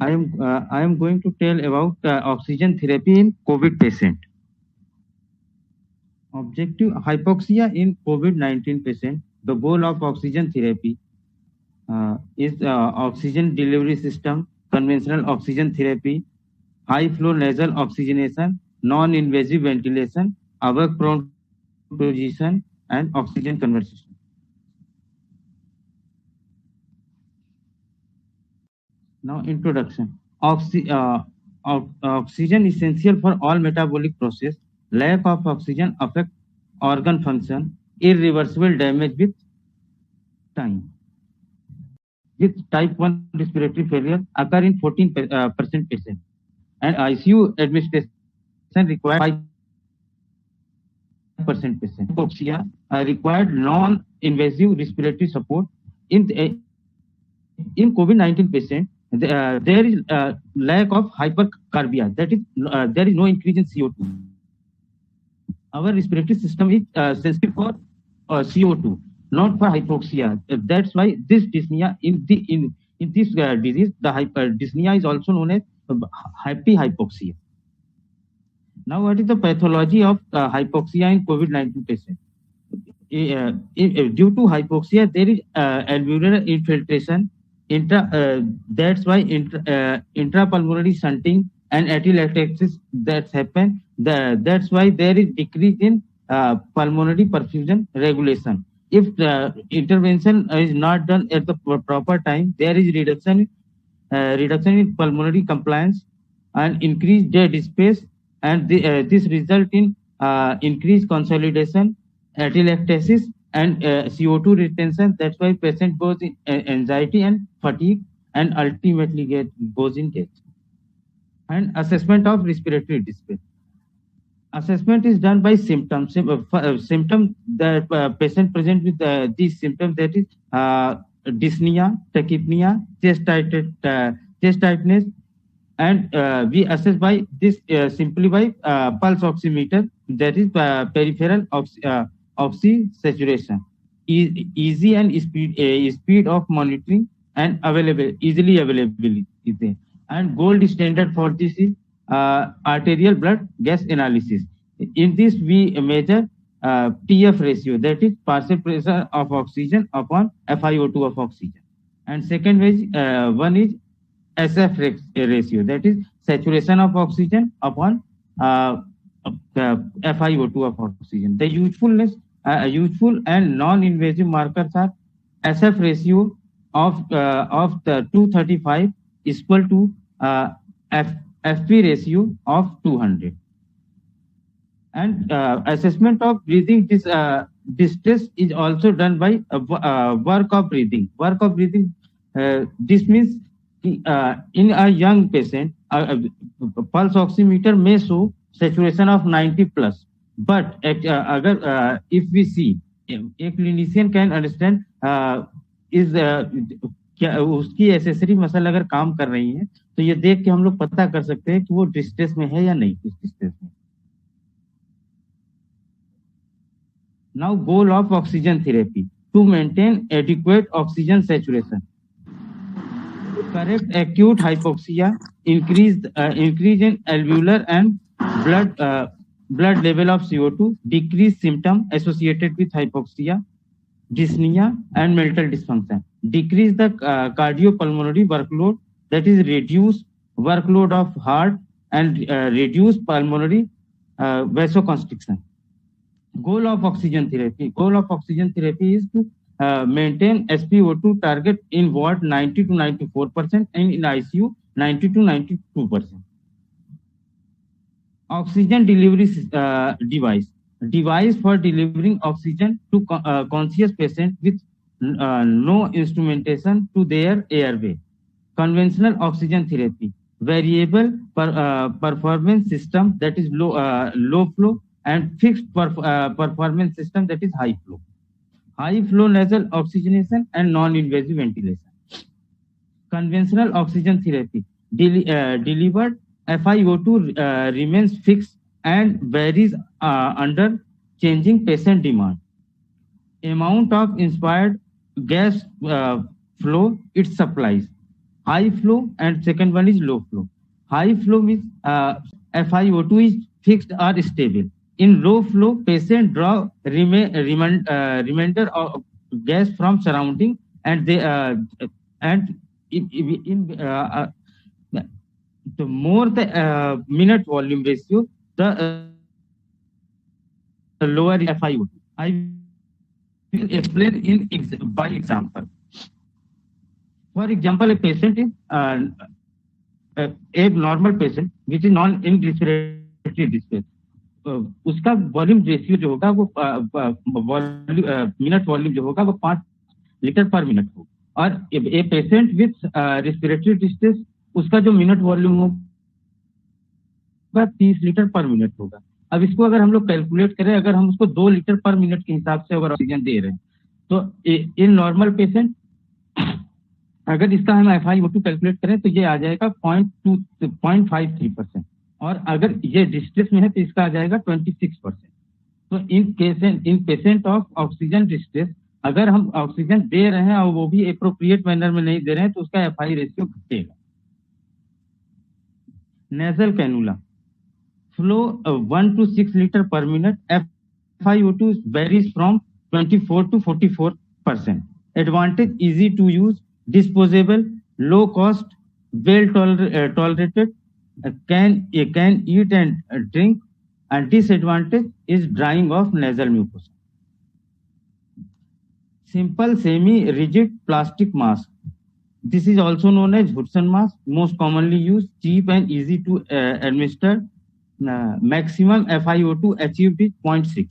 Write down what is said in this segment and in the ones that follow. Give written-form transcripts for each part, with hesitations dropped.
I am going to tell about oxygen therapy in COVID patient. Objective hypoxia in COVID-19 patient. The goal of oxygen therapy is oxygen delivery system, conventional oxygen therapy, high flow nasal oxygenation, non-invasive ventilation, above prone position, and oxygen conversion. Now, introduction. Oxygen essential for all metabolic process. Lack of oxygen affect organ function. Irreversible damage with time. With type 1 respiratory failure occur in 14% patients, and ICU administration required 5% patients. Hypoxia required non-invasive respiratory support. In COVID-19 patient, there is lack of hypercarbia. That is, there is no increase in CO2. Our respiratory system is sensitive for CO2, not for hypoxia. That's why this dyspnea in this disease, the dyspnea is also known as happy hypoxia. Now, what is the pathology of hypoxia in COVID-19 patient? Due to hypoxia, there is alveolar infiltration. That's why intrapulmonary shunting and atelectasis that's happen. That's why there is decrease in pulmonary perfusion regulation. If the intervention is not done at the proper time, there is reduction in pulmonary compliance and increased dead space, and this result in increased consolidation, atelectasis, and CO2 retention. That's why patient goes in anxiety and fatigue, and ultimately goes in death. And assessment of respiratory distress. Assessment is done by symptoms. Symptom that patient present with these symptoms, that is dyspnea, tachypnea, chest tightness, and we assess by this simply by pulse oximeter, that is peripheral oxy saturation. Easy and speed of monitoring and easily available is there. And gold standard for this is arterial blood gas analysis. In this, we measure TF ratio, that is partial pressure of oxygen upon FiO2 of oxygen. And second one is SF ratio, that is saturation of oxygen upon FiO2 of oxygen. The useful and non-invasive markers are SF ratio of the 235 is equal to FP ratio of 200. And assessment of breathing distress is also done by work of breathing. This means in a young patient, pulse oximeter may show saturation of 90 plus, but if we see, a clinician can understand is क्या उसकी accessory muscle अगर काम कर रही है, तो ये देख के हम लोग पता कर सकते हैं कि वो डिस्ट्रेस में है या नहीं डिस्ट्रेस में. Now, goal of oxygen therapy to maintain adequate oxygen saturation. Correct acute hypoxia, increase in alveolar and blood level of CO2, decrease symptom associated with hypoxia, dyspnea, and mental dysfunction. Decrease the cardiopulmonary workload, that is reduce workload of heart and reduce pulmonary vasoconstriction. Goal of oxygen therapy is to maintain SpO2 target in ward 90 to 94% and in ICU 90 to 92%. Oxygen delivery device for delivering oxygen to conscious patient with no instrumentation to their airway. Conventional oxygen therapy, variable performance system, that is low flow, and fixed performance system, that is high flow. High flow nasal oxygenation and non-invasive ventilation. Conventional oxygen therapy delivered FiO2 remains fixed and varies under changing patient demand. Amount of inspired gas flow it supplies. high flow and second one is low flow. High flow means FiO2 is fixed or stable. In low flow, patient draw remainder of gas from surrounding, and they and the more the minute volume ratio, the lower is FiO2. I will explain by example. For example, a patient is a normal patient which is non in respiratory distress. उसका volume ratio जो होगा वो minute volume जो होगा वो 5 litre पर minute होगा, और a patient with respiratory distress उसका जो मिनट वॉल्यूम होगा 30 लीटर पर मिनट होगा. अब इसको अगर हम लोग कैलकुलेट करें, अगर हम उसको 2 लीटर पर मिनट के हिसाब से अगर ऑक्सीजन दे रहे हैं, तो इन नॉर्मल पेशेंट अगर इसका हम FiO2 कैलकुलेट करें तो ये आ जाएगा 0.53%, और अगर ये डिस्ट्रेस में है तो इसका आ जाएगा 26%. तो इन पेशेंट ऑफ ऑक्सीजन डिस्ट्रेस अगर हम ऑक्सीजन दे रहे हैं और वो भी एप्रोप्रिएट मैनर में नहीं दे रहे हैं तो उसका FI रेशियो घटेगा. Nasal cannula flow 1 to 6 litre पर minute. FiO2 varies from 24 to 44%. Advantage: easy to use, disposable, low cost, well tolerated, can eat and drink. And disadvantage is drying of nasal mucosa. Simple semi-rigid plastic mask. This is also known as Hudson mask. Most commonly used, cheap and easy to administer. Maximum FiO2 achieved is 0.6.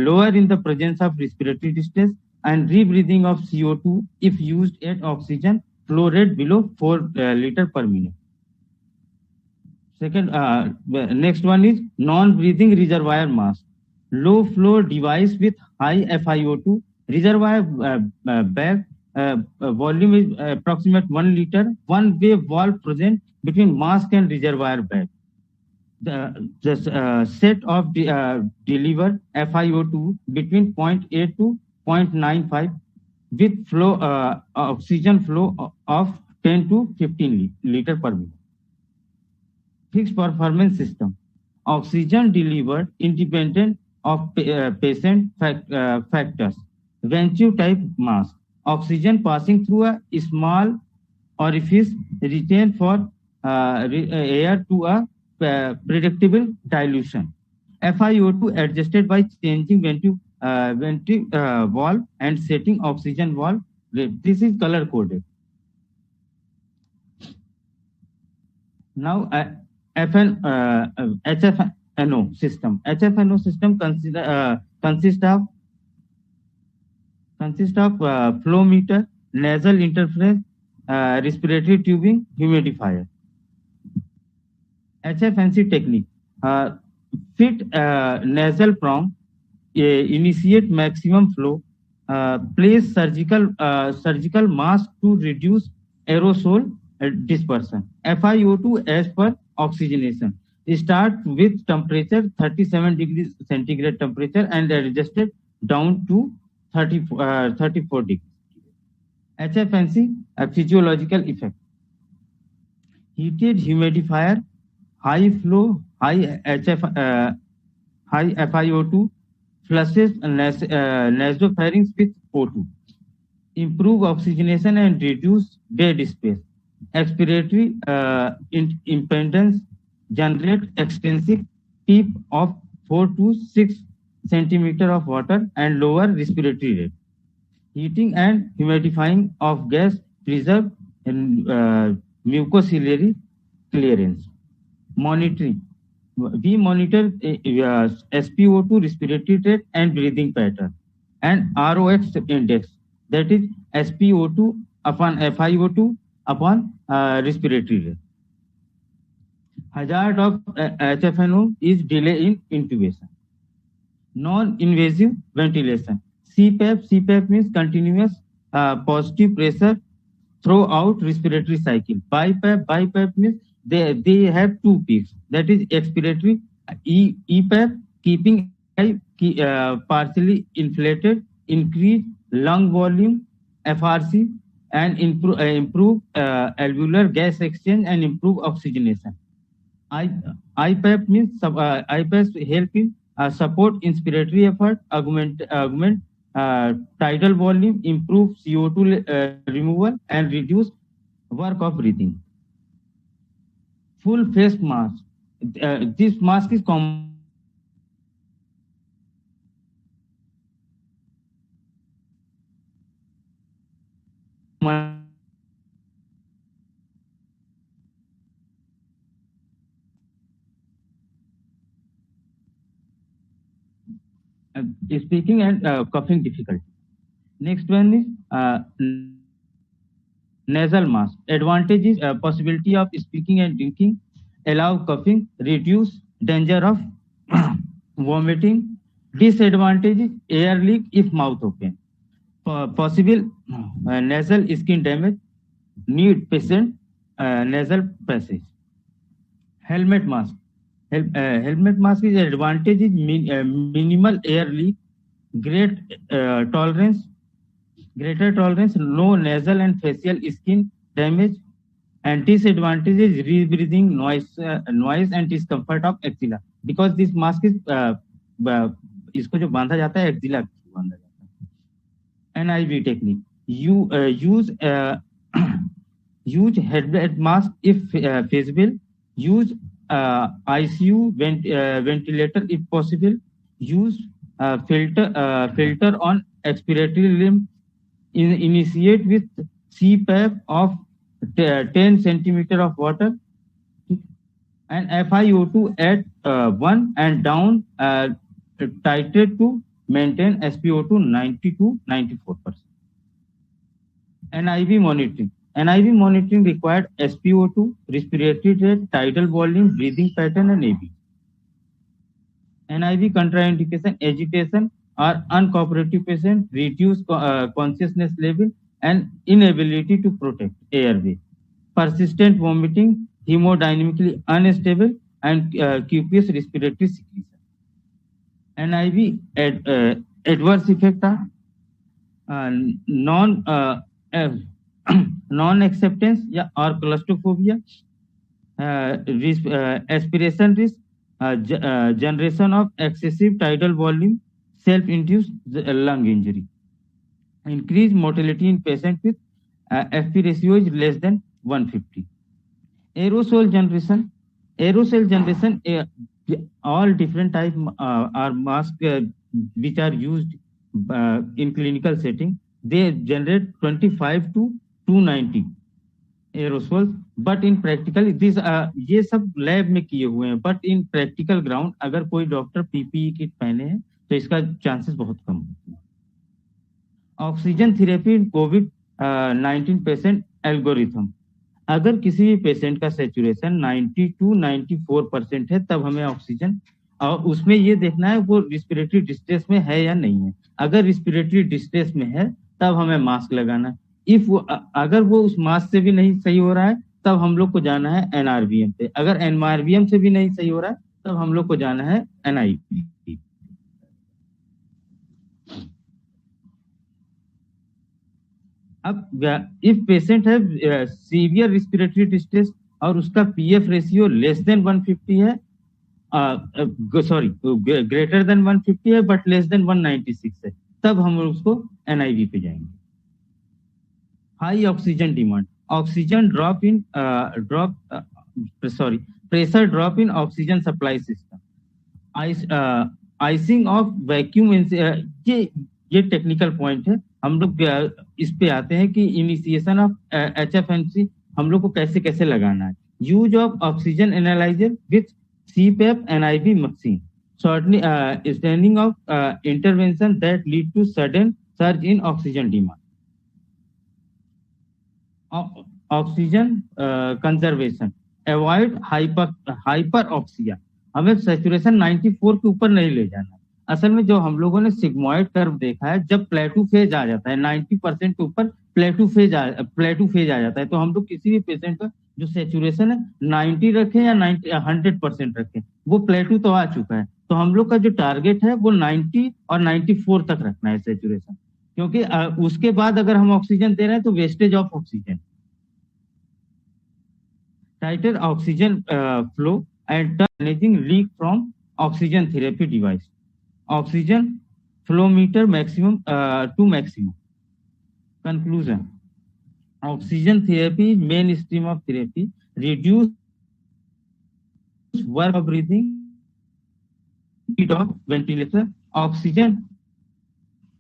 Lower in the presence of respiratory distress, and rebreathing of CO2 if used at oxygen flow rate below 4 liter per minute. Second, next one is non-breathing reservoir mask. Low flow device with high FiO2. Reservoir bag volume is approximate 1 liter. One way valve present between mask and reservoir bag. The set of deliver FiO2 between 0.8 to 0.95 with flow oxygen flow of 10 to 15 liter per minute. Fixed performance system. Oxygen delivered independent of patient factors. Venturi type mask. Oxygen passing through a small orifice retained for air to a predictable dilution. FiO2 adjusted by changing venturi valve and setting oxygen valve rate. This is color coded. Now HFNO system. HFNO system consists of flow meter, nasal interference, respiratory tubing, humidifier. HFNC technique. Fit nasal prong, initiate maximum flow, place surgical mask to reduce aerosol dispersion. FiO2 as per oxygenation. Start with temperature 37 degrees centigrade temperature and adjusted down to 34 degrees. HFNC, a physiological effect. Heated humidifier, high flow, high FiO2, flushes nasopharynx with O2. Improve oxygenation and reduce dead space. Expiratory impedance, generate extensive PEEP of 4 to 6 centimeter of water and lower respiratory rate. Heating and humidifying of gas preserve mucociliary clearance. Monitoring. We monitor SpO2 respiratory rate and breathing pattern, and ROX index, that is SpO2 upon FiO2 upon respiratory rate. Hazard of HFNO is delay in intubation. Non-invasive ventilation. CPAP means continuous positive pressure throughout respiratory cycle. BiPAP means they have two peaks, that is expiratory. EPAP, keeping partially inflated, increase lung volume. FRC, and improve alveolar gas exchange and improve oxygenation. I, IPAP means IPAP help in support inspiratory effort, augment tidal volume, improve CO2 removal, and reduce work of breathing. Full face mask. This mask is common speaking and coughing difficulty. Next one is nasal mask. Advantage is possibility of speaking and drinking, allow coughing, reduce danger of vomiting. Disadvantage is air leak if mouth open. Possible nasal skin damage, need patient nasal passage. Helmet mask. Helmet mask is advantage is minimal air leak, great tolerance, greater tolerance, no nasal and facial skin damage, and disadvantage is rebreathing noise and discomfort of axilla. Because this mask is इसको जो बांधा जाता है axilla बांधा जाता है. NIV technique. You use use head mask if feasible. Use ICU ventilator if possible. Use filter on expiratory limb. Initiate with CPAP of 10 centimeter of water and FiO2 at 1 and down, titrate to maintain SpO2 90 to 94%. NIV monitoring. NIV monitoring required SpO2, respiratory rate, tidal volume, breathing pattern, and AB. NIV contraindication, agitation or uncooperative patient, reduce consciousness level and inability to protect airway. Persistent vomiting, hemodynamically unstable, and copious respiratory secretion. NIV adverse effect are non-acceptance or claustrophobia, aspiration risk, generation of excessive tidal volume, self-induced lung injury. Increased mortality in patients with FP ratio is less than 150. Aerosol generation. All different type are masks which are used in clinical setting. They generate 25 to 290 aerosols, but in practical this ये सब lab में किए हुए हैं, but in practical ground अगर कोई doctor PPE kit पहने हैं तो इसका चांसेस बहुत कम होते हैं. ऑक्सीजन थेरेपी इन कोविड 19 पेशेंट एल्गोरिथम. अगर किसी भी पेशेंट का सैचुरेशन 90 टू 94% है तब हमें ऑक्सीजन, और उसमें ये देखना है वो रिस्पिरेटरी डिस्ट्रेस में है या नहीं है. अगर रिस्पिरेटरी डिस्ट्रेस में है तब हमें मास्क लगाना है. अगर वो उस मास्क से भी नहीं सही हो रहा है तब हम लोग को जाना है NRVM पे. अगर NRVM से भी नहीं सही हो रहा है तब हम लोग को जाना है NIV. अब इफ पेशेंट है सीवियर रिस्पिरेटरी डिस्ट्रेस और उसका PF रेशियो लेस देन 150 है, सॉरी ग्रेटर देन 150 है बट लेस देन 196 है, तब हम उसको NIV पे जाएंगे. High oxygen demand. Oxygen pressure drop in oxygen supply system. Icing of vacuum. ये टेक्निकल पॉइंट है. हम लोग इस पे आते हैं कि इनिशिएशन ऑफ HFNC हम लोग को कैसे कैसे लगाना है. Use of oxygen analyser with CPAP NIV machine. Standing of intervention that lead to sudden surge in oxygen demand. Oxygen conservation. Avoid hyperoxia. हमें सैचुरेशन 94 के ऊपर नहीं ले जाना. असल में जो हम लोगों ने सिग्मॉइड कर्व देखा है, जब प्लेटू फेज आ जाता है 90% के ऊपर प्लेटू फेज आ जाता है, तो हम लोग किसी भी पेशेंट का जो सैचुरेशन है 90 रखें या 100% रखें, वो प्लेटू तो आ चुका है, तो हम लोग का जो टारगेट है वो 90 और 94 तक रखना है सैचुरेशन. क्योंकि उसके बाद अगर हम ऑक्सीजन दे रहे हैं तो wastage of oxygen. Tighter oxygen flow and managing leak from oxygen therapy device. Oxygen flow meter maximum to maximum. Conclusion. Oxygen therapy is mainstream of therapy. Reduce work of breathing, speed of ventilation, oxygen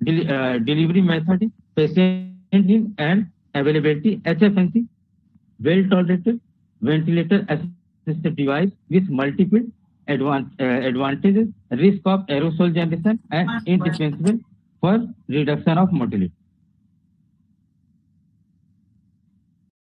delivery method, patient in and availability, HFNC, well tolerated ventilator assisted device with multiple advantages, risk of aerosol generation, and indispensable for reduction of mortality.